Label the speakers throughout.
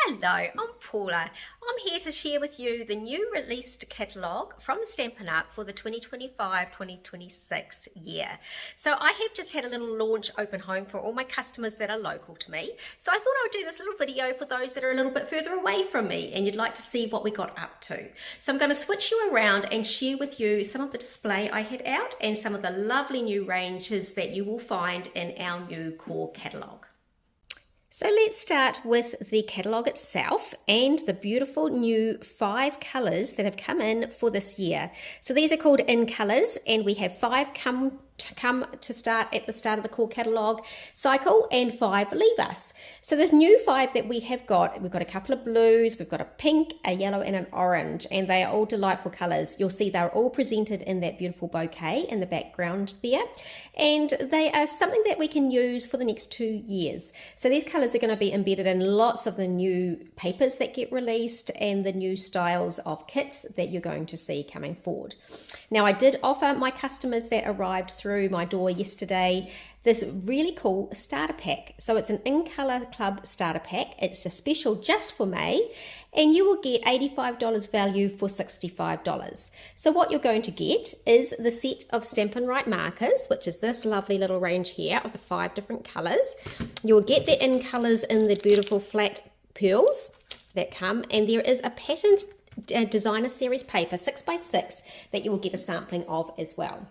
Speaker 1: Hello, I'm Paula. I'm here to share with you the new released catalogue from Stampin' Up for the 2025-2026 year. So I have just had a little launch open home for all my customers that are local to me. So I thought I would do this little video for those that are a little bit further away from me and you'd like to see what we got up to. So I'm going to switch you around and share with you some of the display I had out and some of the lovely new ranges that you will find in our new core catalogue. So let's start with the catalogue itself and the beautiful new 5 colours that have come in for this year. So these are called in colours, and we have 5 come to start at the start of the core catalogue cycle and 5 leave us. So the new 5 that we've got a couple of blues, we've got a pink, a yellow and an orange, and they are all delightful colours. You'll see they're all presented in that beautiful bouquet in the background there, and they are something that we can use for the next 2 years. So these colours are going to be embedded in lots of the new papers that get released and the new styles of kits that you're going to see coming forward. Now I did offer my customers that arrived through my door yesterday this really cool starter pack. So it's an In Colour Club starter pack. It's a special just for May, and you will get $85 value for $65. So what you're going to get is the set of Stampin' Right markers, which is this lovely little range here of the 5 different colours. You'll get the in colours in the beautiful flat pearls that come, and there is a patterned designer series paper 6x6 that you will get a sampling of as well.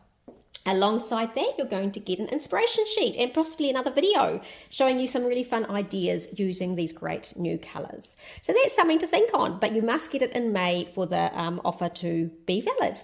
Speaker 1: Alongside that, you're going to get an inspiration sheet and possibly another video showing you some really fun ideas using these great new colours. So that's something to think on, but you must get it in May for the offer to be valid.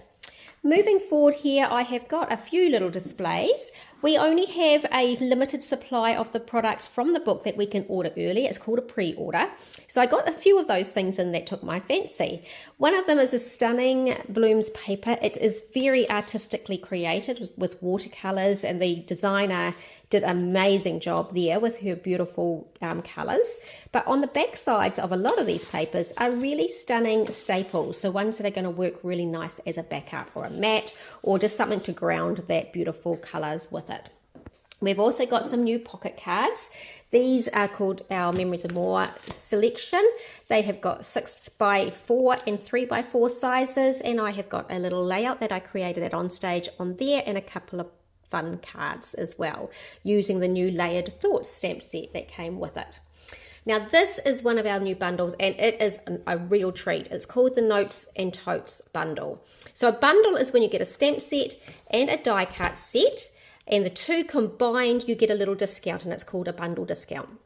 Speaker 1: Moving forward here, I have got a few little displays. We only have a limited supply of the products from the book that we can order early. It's called a pre-order. So I got a few of those things in that took my fancy. One of them is a stunning blooms paper. It is very artistically created with watercolors, and the designer did an amazing job there with her beautiful colours. But on the back sides of a lot of these papers are really stunning staples, so ones that are going to work really nice as a backup or a mat or just something to ground that beautiful colours with it. We've also got some new pocket cards. These are called our Memories of More selection. They have got 6x4 and 3x4 sizes, and I have got a little layout that I created at Onstage on there and a couple of fun cards as well, using the new layered thoughts stamp set that came with it. Now this is one of our new bundles, and it is a real treat. It's called the Notes and Totes bundle. So a bundle is when you get a stamp set and a die cut set, and the two combined you get a little discount, and it's called a bundle discount.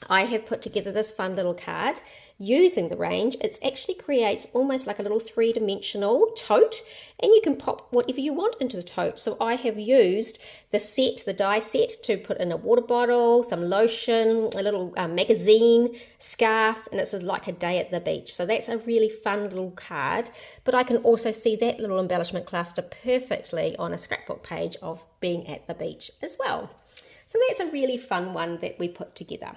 Speaker 1: I have put together this fun little card using the range. It actually creates almost like a little 3-dimensional tote, and you can pop whatever you want into the tote. So I have used the die set to put in a water bottle, some lotion, a little magazine, scarf, and it's like a day at the beach. So that's a really fun little card, but I can also see that little embellishment cluster perfectly on a scrapbook page of being at the beach as well. So that's a really fun one that we put together.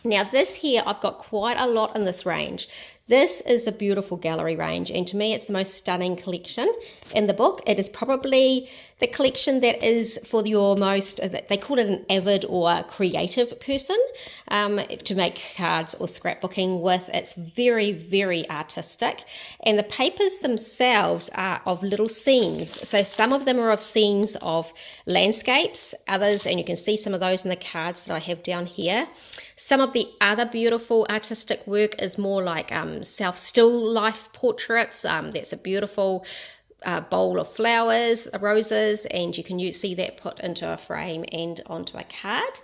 Speaker 1: Now this here, I've got quite a lot in this range. This is a beautiful gallery range, and to me it's the most stunning collection in the book. It is probably the collection that is for your most, they call it an avid or creative person to make cards or scrapbooking with. It's very, very artistic, and the papers themselves are of little scenes. So some of them are of scenes of landscapes, others, and you can see some of those in the cards that I have down here. Some of the other beautiful artistic work is more like self-still life portraits. That's a beautiful bowl of flowers, roses, and you can see that put into a frame and onto a card.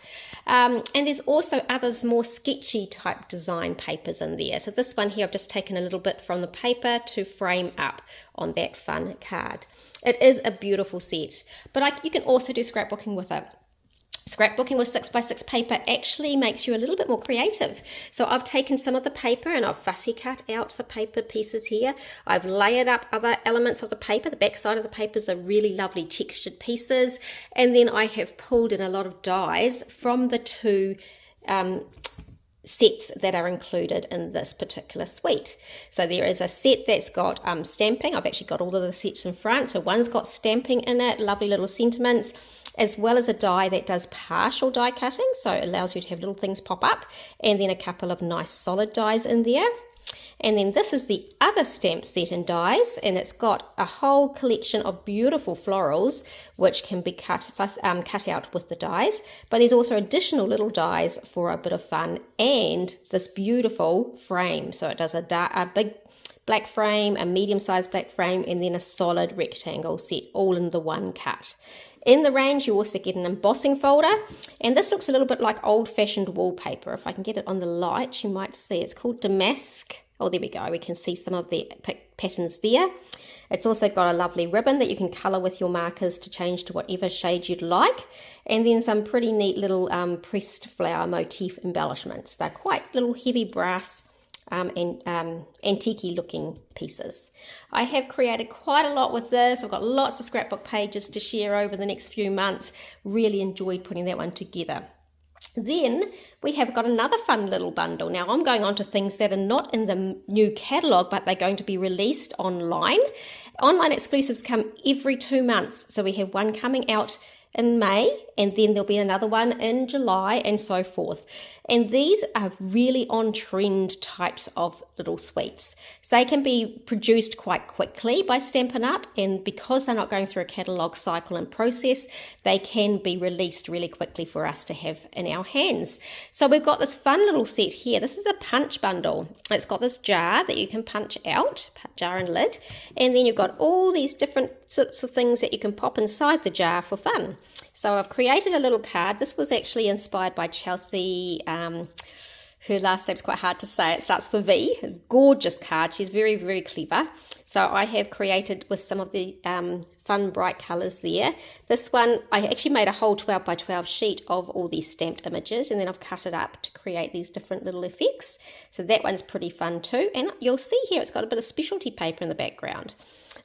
Speaker 1: And there's also others more sketchy type design papers in there. So this one here, I've just taken a little bit from the paper to frame up on that fun card. It is a beautiful set, but you can also do scrapbooking with it. Scrapbooking with 6x6 paper actually makes you a little bit more creative. So I've taken some of the paper and I've fussy cut out the paper pieces here. I've layered up other elements of the paper. The back side of the papers are really lovely textured pieces. And then I have pulled in a lot of dies from the two sets that are included in this particular suite. So there is a set that's got stamping. I've actually got all of the sets in front. So one's got stamping in it, lovely little sentiments. as well as a die that does partial die cutting, so it allows you to have little things pop up, and then a couple of nice solid dies in there. And then this is the other stamp set in dies, and it's got a whole collection of beautiful florals which can be cut out with the dies, but there's also additional little dies for a bit of fun, and this beautiful frame. So it does a big black frame, a medium-sized black frame, and then a solid rectangle set all in the one cut. In the range, you also get an embossing folder, and this looks a little bit like old-fashioned wallpaper. If I can get it on the light, you might see it's called Damask. Oh, there we go. We can see some of the patterns there. It's also got a lovely ribbon that you can colour with your markers to change to whatever shade you'd like. And then some pretty neat little pressed flower motif embellishments. They're quite little heavy brass and antique looking pieces. I have created quite a lot with this. I've got lots of scrapbook pages to share over the next few months. Really enjoyed putting that one together. Then we have got another fun little bundle. Now I'm going on to things that are not in the new catalogue, but they're going to be released online. Online exclusives come every 2 months. So we have one coming out in May, and then there'll be another one in July, and so forth. And these are really on trend types of little sweets. So they can be produced quite quickly by Stampin' Up, and because they're not going through a catalogue cycle and process, they can be released really quickly for us to have in our hands. So we've got this fun little set here. This is a punch bundle. It's got this jar that you can punch out, jar and lid, and then you've got all these different sorts of things that you can pop inside the jar for fun. So I've created a little card. This was actually inspired by Chelsea. Her last name's quite hard to say. It starts with a V. A gorgeous card. She's very, very clever. So I have created with some of the fun, bright colours there. This one, I actually made a whole 12 by 12 sheet of all these stamped images, and then I've cut it up to create these different little effects. So that one's pretty fun too. And you'll see here it's got a bit of specialty paper in the background.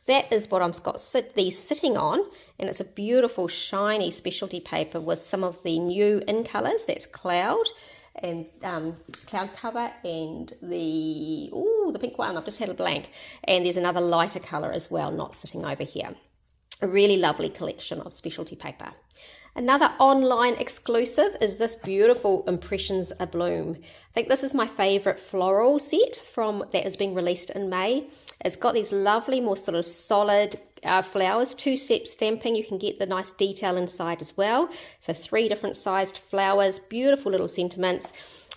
Speaker 1: That is what I've got these sitting on, and it's a beautiful shiny specialty paper with some of the new in colours. That's Cloud and Cloud Cover, and the pink one, I've just had a blank, and there's another lighter colour as well, not sitting over here. A really lovely collection of specialty paper. Another online exclusive is this beautiful Impressions A Bloom. I think this is my favourite floral set that is being released in May. It's got these lovely, more sort of solid flowers, 2-step stamping. You can get the nice detail inside as well. So 3 different sized flowers, beautiful little sentiments.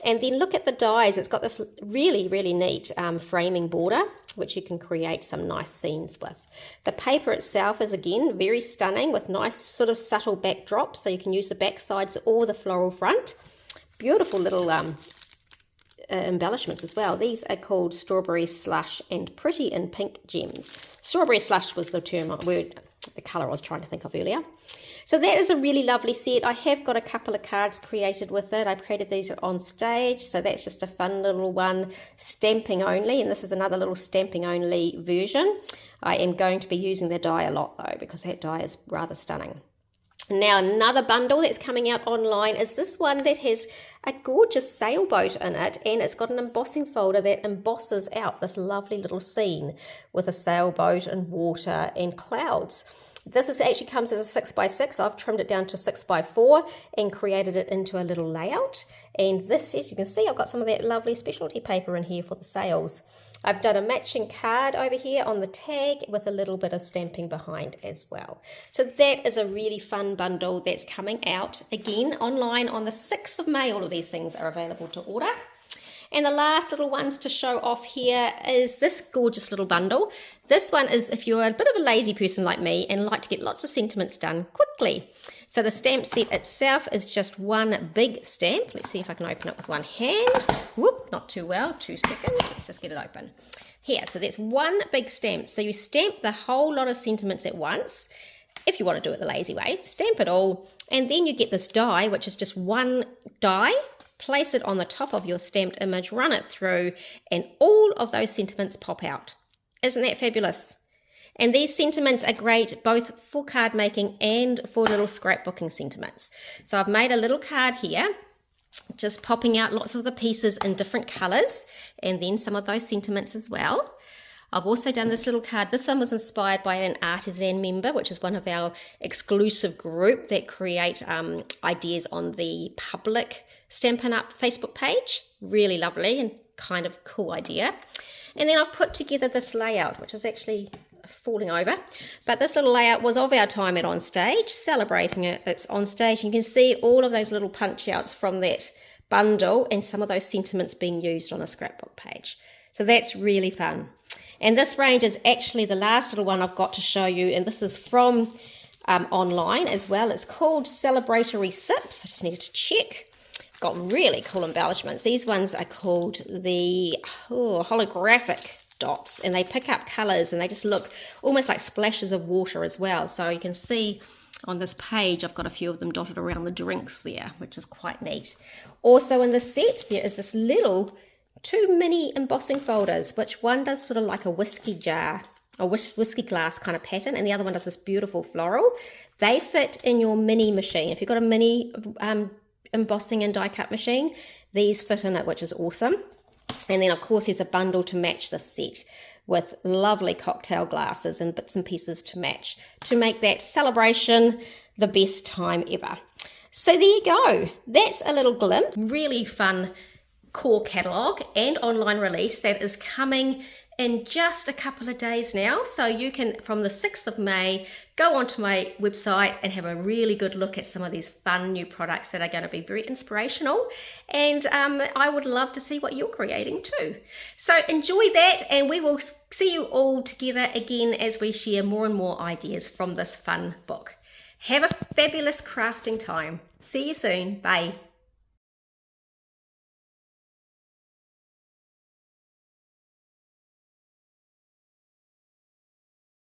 Speaker 1: And then look at the dies. It's got this really, really neat framing border, which you can create some nice scenes with. The paper itself is, again, very stunning with nice sort of subtle backdrops. So you can use the back sides or the floral front. Beautiful little embellishments as well. These are called Strawberry Slush and Pretty in Pink Gems. Strawberry Slush was the colour I was trying to think of earlier. So that is a really lovely set. I have got a couple of cards created with it. I've created these on stage, so that's just a fun little one, stamping only, and this is another little stamping only version. I am going to be using the die a lot though, because that die is rather stunning. Now another bundle that's coming out online is this one that has a gorgeous sailboat in it, and it's got an embossing folder that embosses out this lovely little scene with a sailboat and water and clouds. This actually comes as a 6x6. I've trimmed it down to 6x4 and created it into a little layout. And this, as you can see, I've got some of that lovely specialty paper in here for the sails. I've done a matching card over here on the tag with a little bit of stamping behind as well. So that is a really fun bundle that's coming out again online on the 6th of May. All of these things are available to order. And the last little ones to show off here is this gorgeous little bundle. This one is if you're a bit of a lazy person like me and like to get lots of sentiments done quickly. So the stamp set itself is just one big stamp. Let's see if I can open it with one hand. Whoop, not too well, 2 seconds. Let's just get it open. Here, so that's one big stamp. So you stamp the whole lot of sentiments at once. If you want to do it the lazy way, stamp it all. And then you get this die, which is just one die. Place it on the top of your stamped image, run it through, and all of those sentiments pop out. Isn't that fabulous? And these sentiments are great both for card making and for little scrapbooking sentiments. So I've made a little card here, just popping out lots of the pieces in different colours, and then some of those sentiments as well. I've also done this little card. This one was inspired by an artisan member, which is one of our exclusive group that create ideas on the public Stampin' Up Facebook page. Really lovely and kind of cool idea. And then I've put together this layout, which is actually falling over, but this little layout was of our time at On Stage, celebrating it's On Stage. You can see all of those little punch outs from that bundle and some of those sentiments being used on a scrapbook page. So that's really fun. And this range is actually the last little one I've got to show you, and this is from online as well. It's called Celebratory Sips. I just needed to check. It's got really cool embellishments. These ones are called the holographic dots, and they pick up colors and they just look almost like splashes of water as well. So you can see on this page I've got a few of them dotted around the drinks there, which is quite neat. Also in the set there is this little 2 mini embossing folders, which one does sort of like a whiskey jar, a whiskey glass kind of pattern, and the other one does this beautiful floral. They fit in your mini machine. If you've got a mini embossing and die cut machine, these fit in it, which is awesome. And then of course there's a bundle to match this set with lovely cocktail glasses and bits and pieces to match, to make that celebration the best time ever. So there you go. That's a little glimpse. Really fun core catalogue and online release that is coming in just a couple of days now. So you can, from the 6th of May, go onto my website and have a really good look at some of these fun new products that are going to be very inspirational. And I would love to see what you're creating too. So enjoy that, and we will see you all together again as we share more and more ideas from this fun book. Have a fabulous crafting time. See you soon. Bye.